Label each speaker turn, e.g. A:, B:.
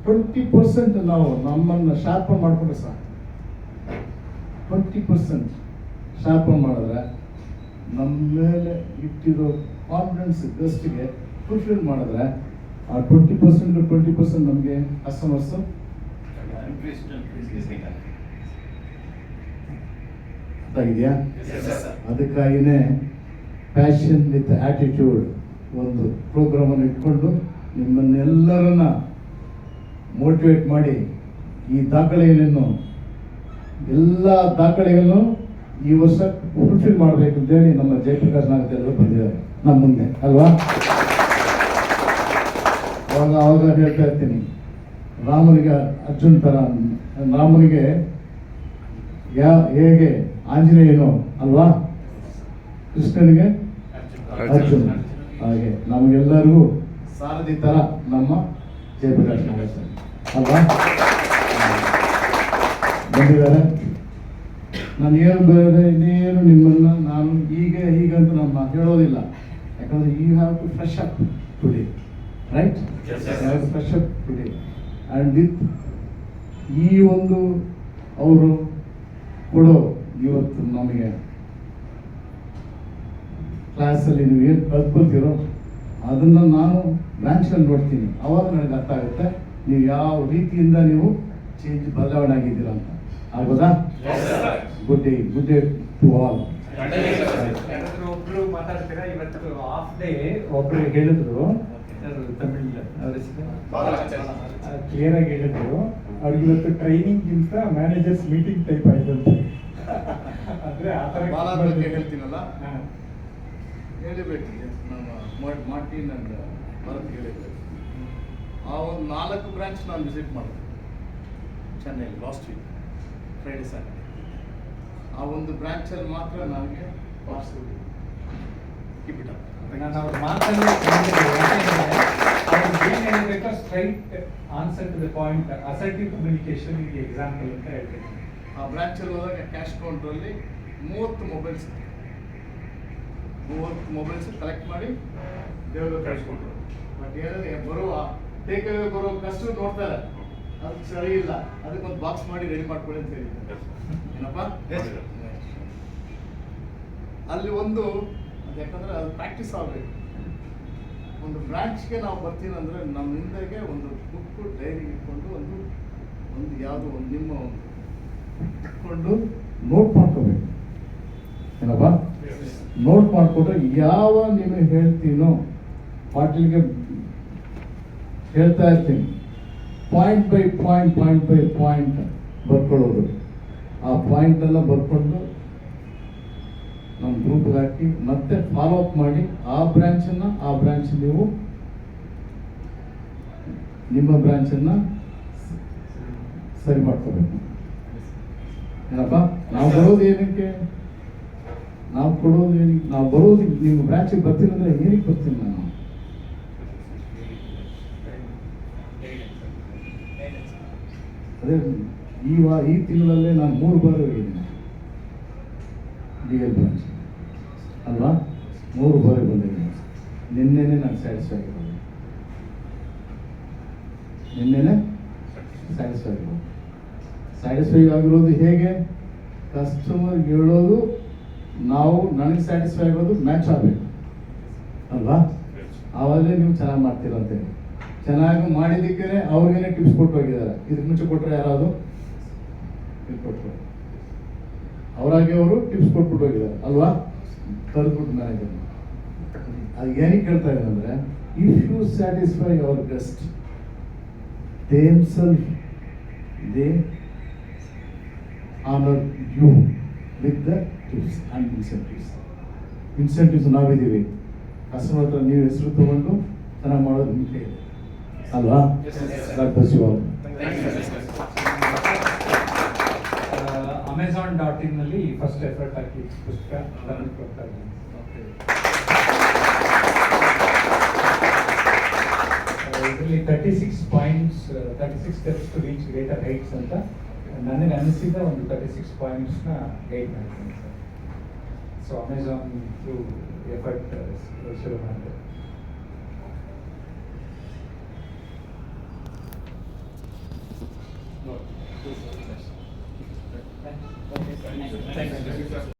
A: 20% ನಾವು ನಮ್ಮನ್ನು ಶಾರ್ಪನ್ ಮಾಡಿಕೊಂಡ್ರೆ ಸಾಕು. 20% ಶಾರ್ಪನ್ ಮಾಡಿದ್ರೆ ನಮ್ಮ ಮೇಲೆ ಇಟ್ಟಿರೋ ಕಾನ್ಫಿಡೆನ್ಸ್ ಗಸ್ಟ್ಗೆ ಫುಲ್ಫಿಲ್ ಮಾಡಿದ್ರೆ ಆ 20% ನಮಗೆ ಕಸ್ಟಮರ್ಸು ಗೊತ್ತಾಗಿದೆಯಾ? ಅದಕ್ಕಾಗಿಯೇ ಪ್ಯಾಷನ್ ವಿತ್ ಆಟಿಟ್ಯೂಡ್ ಒಂದು ಪ್ರೋಗ್ರಾಮನ್ನು ಇಟ್ಕೊಂಡು ನಿಮ್ಮನ್ನೆಲ್ಲರನ್ನ ಮೋಟಿವೇಟ್ ಮಾಡಿ ಈ ದಾಖಲೆಗಳನ್ನು ಎಲ್ಲ ದಾಖಲೆಗಳನ್ನು ಈ ವರ್ಷ ಫುಲ್ಫಿಲ್ ಮಾಡಬೇಕು ಅಂತೇಳಿ ನಮ್ಮ ಜಯಪ್ರಕಾಶ್ ನಾಗತೆಲ್ಲರೂ ಬಂದಿದ್ದಾರೆ ನಮ್ಮ ಮುಂದೆ ಅಲ್ವಾ. ಅವಾಗ ಹೇಳ್ತಾ ಇರ್ತೀನಿ, ರಾಮನಿಗೆ ಅರ್ಜುನ್ ಥರ, ರಾಮನಿಗೆ ಹೇಗೆ ಆಂಜನೇಯನು ಅಲ್ವಾ, ಕೃಷ್ಣನಿಗೆ ಅರ್ಜುನ್, ಹಾಗೆ ನಮಗೆಲ್ಲರಿಗೂ ಸಾರಥಿ ಥರ ನಮ್ಮ ಜಯಪ್ರಕಾಶ್ ನಾಗೇಶ್ ಅಲ್ವಾ ಬಂದಿದ್ದಾರೆ. ನಾನು ಏನು ಬೇರೆ ಇನ್ನೇನು ನಿಮ್ಮನ್ನು ನಾನು ಹೀಗಂತ ನಮ್ಮ ಹೇಳೋದಿಲ್ಲ, ಯಾಕಂದರೆ you have to fresh up today, right? Fresh up today and with ಈ ಒಂದು ಅವರು ಕೊಡೋ ಇವತ್ತು ನಮಗೆ ಕ್ಲಾಸಲ್ಲಿ ನೀವು ಏನು ಕಲ್ತ್ಕೊಳ್ತೀರೋ ಅದನ್ನು ನಾನು ಬ್ರಾಂಚಲ್ಲಿ ನೋಡ್ತೀನಿ, ಅವಾಗ ನನಗೆ ಅರ್ಥ ಆಗುತ್ತೆ ನೀವು ಯಾವ ರೀತಿಯಿಂದ ನೀವು ಚೇಂಜ್ ಬದಲಾವಣೆ ಆಗಿದ್ದೀರಾ ಅಂತ. ಆಗೋದಾ? Good day to all.
B: ಒಬ್ರು ಮಾತಾಡ್ತೀರಾ? ಇವತ್ತು ಹಾಫ್ ಡೇ ಒಬ್ರು ಹೇಳಿದ್ರು, ತಮಿಳ್ ಕ್ಲಿಯರ್ ಆಗಿ ಹೇಳಿದ್ರು, ಅವ್ರಿಗೆ ಇವತ್ತು ಟ್ರೈನಿಂಗ್ ಗಿಂತ ಮ್ಯಾನೇಜರ್ಸ್ ಮೀಟಿಂಗ್ ಟೈಪ್ ಆಯ್ತಂತೆ. ಅಂದ್ರೆ ಆ ಥರ
A: ಹೇಳ್ತೀನಲ್ಲ, ಹೇಳಿಬೇಕು ನಮ್ಮ ಮಾಟಿ ನನ್ನ ಬರತ್ ಹೇಳಿಬೇಕು. ಆ ಒಂದು 4 ಬ್ರಾಂಚ್ ನಾನು ವಿಸಿಟ್ ಮಾಡಿದೆ ಚೆನ್ನೈಲಿ ಲಾಸ್ಟ್ ವೀಕ್ ಫ್ರೈಡೆ ಸ್ಯಾಟರ್ಡೆ. ಆ ಒಂದು ಬ್ರಾಂಚಲ್ಲಿ ಮಾತ್ರ ನನಗೆ
B: ನಾನು ಅವ್ರ ಮಾತಲ್ಲಿ ಏನು ಹೇಳಬೇಕೋ straight answer to the point, assertive communication ಇದು ಎಕ್ಸಾಂಪಲ್ ಅಂತ ಹೇಳ್ತೀನಿ.
A: ಆ ಬ್ರಾಂಚಲ್ಲಿ ಹೋದಾಗ ಕ್ಯಾಶ್ ಕೌಂಟ್ರಲ್ಲಿ 30 ಮೊಬೈಲ್ಸ್ ಕಲೆಕ್ಟ್ ಮಾಡಿ ದೇವರು ಕಳಿಸ್ಕೊಟ್ರು. ಬಟ್ ಹೇಳಿದ್ರೆ ಟೇಕ್ ಅವೇ ಬರೋ ಕಸ್ಟಮರ್ ನೋಡ್ತಾರೆ, ಅದು ಸರಿ ಇಲ್ಲ, ಅದಕ್ಕೊಂದು ಬಾಕ್ಸ್ ಮಾಡಿ ರೆಡಿ ಮಾಡ್ಕೊಳ್ಳಿ ಅಂತ ಹೇಳಿದ್ದಾರೆ. ಏನಪ್ಪ ಅಲ್ಲಿ ಒಂದು ಯಾಕಂದ್ರೆ ಅದು ಪ್ರಾಕ್ಟೀಸ್ ಆಗಬೇಕು. ಒಂದು ಬ್ರಾಂಚ್ಗೆ ನಾವು ಬರ್ತೀನಿ ಅಂದರೆ ನಮ್ಮ ಹಿಂದೆಗೆ ಒಂದು ಬುಕ್ಕು ಡೈರಿ ಇಟ್ಕೊಂಡು ಒಂದು ಯಾವುದೋ ಒಂದು ನಿಮ್ಮ ಒಂದು ಇಟ್ಕೊಂಡು ನೋಟ್ ಮಾಡ್ಕೋಬೇಕು. ಏನಪ್ಪ ನೋಟ್ ಮಾಡಿಕೊಂಡ್ರೆ ಯಾವ ನೀವು ಹೇಳ್ತೀನೋ ಪಾಟೀಲ್ಗೆ ಹೇಳ್ತಾ ಇರ್ತೀನಿ, ಪಾಯಿಂಟ್ ಬೈ ಪಾಯಿಂಟ್ ಬರ್ಕೊಳ್ಳೋದು. ಆ ಪಾಯಿಂಟೆಲ್ಲ ಬರ್ಕೊಂಡು ನಮ್ಮ ಗ್ರೂಪ್ಗೆ ಹಾಕಿ ಮತ್ತೆ ಫಾಲೋ ಅಪ್ ಮಾಡಿ ಆ ಬ್ರಾಂಚ್ ನೀವು ನಿಮ್ಮ ಬ್ರಾಂಚನ್ನು ಸರಿ ಮಾಡ್ಕೋಬೇಕು. ಏನಪ್ಪ ನಾವು ಬರೋದು ಏನಕ್ಕೆ, ನಾವು ಕೊಡೋದು ಏನಕ್ಕೆ, ನಾವು ಬರೋದು ನಿಮ್ಮ ಬ್ರಾಂಚಿಗೆ ಬರ್ತೀನಿ ಅಂದರೆ ಏನಕ್ಕೆ ಬರ್ತೀನಿ ನಾನು? ಅದೇ ಈ ತಿಂಗಳಲ್ಲೇ ನಾನು 3 ಬಾರಿ ಹೋಗಿದ್ದೀನಿ DL ಬ್ರಾಂಚ್ ಅಲ್ವಾ, 3 ಬಾರಿ ಬಂದಿದ್ದೀನಿ. ನಿನ್ನೆನೆ ನಾನು ಸ್ಯಾಟಿಸ್ಫೈ ಆಗಿರೋದು ಹೇಗೆ, ಕಸ್ಟಮರ್ ಹೇಳೋದು ನಾವು ನನಗೆ ಸ್ಯಾಟಿಸ್ಫೈ ಆಗೋದು ಮ್ಯಾಚ್ ಆಗಬೇಕು ಅಲ್ವಾ, ಆವಾಗಲೇ ನೀವು ಚೆನ್ನಾಗಿ ಮಾಡ್ತೀರಂತೇಳಿ. ಚೆನ್ನಾಗಿ ಮಾಡಿದ್ದಕ್ಕೆ ಅವ್ರಿಗೇನೆ ಟಿಪ್ಸ್ ಕೊಟ್ಟು ಹೋಗಿದ್ದಾರೆ. ಇದಕ್ಕೆ ಮುಂಚೆ ಕೊಟ್ಟರೆ ಯಾರಾದ್ರು ಕೊಟ್ಟರು, ಅವರಾಗಿ ಅವರು ಟಿಪ್ಸ್ ಕೊಟ್ಬಿಟ್ಟು ಹೋಗಿದ್ದಾರೆ ಅಲ್ವಾ, ಕರೆದ್ಬಿಟ್ಟು ಮ್ಯಾನೇಜರ್. ಅದು ಏನಕ್ಕೆ ಹೇಳ್ತಾ ಇದ್ದಾರೆ ಅಂದರೆ, if you satisfy our guest they honor you with the tips and incentives ನಾವಿದ್ದೀವಿ. ಕಸ್ಟಮರ್ ಹತ್ರ ನೀವು ಹೆಸರು ತಗೊಂಡು ಚೆನ್ನಾಗಿ ಮಾಡೋದು ನಿಮ್ಮ ಕೈ ಅಲ್ವಾ.
B: Amazon.in ನಲ್ಲಿ ಫಸ್ಟ್ ಎಫರ್ಟ್ ಹಾಕಿ ಪುಸ್ತಕ ಕೊಡ್ತಾ ಇದ್ದೀನಿ. ಇದರಲ್ಲಿ 36 points, 36 steps to reach greater heights ಅಂತ ನನಗೆ ಅನಿಸಿದ ಒಂದು 36 ಪಾಯಿಂಟ್ಸ್ನ ಗೈಡ್ ಮಾಡ್ತೀನಿ sir. So Amazon through effort ಶುರು ಮಾಡಿದೆ.
C: Thank you, sir.